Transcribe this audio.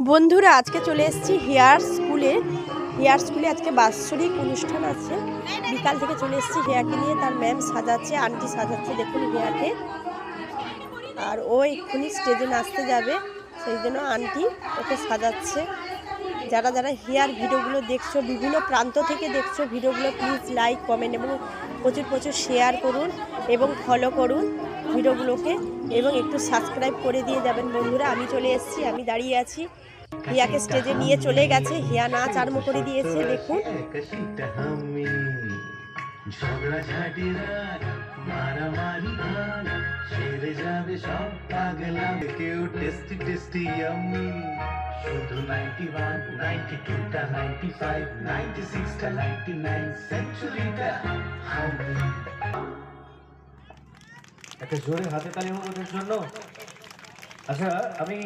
বন্ধুরা আজকে চলে এসেছি হেয়ার স্কুলে আজকে বাৎসরিক অনুষ্ঠান আছে। বিকাল থেকে চলে এসেছি হেয়াকে নিয়ে। তার ম্যাম সাজাচ্ছে, আন্টি সাজাচ্ছে, দেখুন হেয়াকে। আর ও এক্ষুনি স্টেজে নাচতে যাবে, সেই জন্য আন্টি ওকে সাজাচ্ছে। যারা যারা হেয়ার ভিডিওগুলো দেখছো, বিভিন্ন প্রান্ত থেকে দেখছো ভিডিওগুলো, প্লিজ লাইক কমেন্ট এবং প্রচুর প্রচুর শেয়ার করুন এবং ফলো করুন ভিডিওগুলোকে, এবং একটু সাবস্ক্রাইব করে দিয়ে যাবেন বন্ধুরা। আমি চলে এসেছি, আমি দাঁড়িয়ে আছি। হিয়াকে স্টেজে নিয়ে চলে গেছে, হিয়া নাচ আরম্ভ করে দিয়েছে, দেখুন। শুধু 91, 92টা, 95, 96টা, 99 সেঞ্চুরিটা হামি। একটা জোরে হাতে তালি হোক ওদের জন্য। আচ্ছা, আমি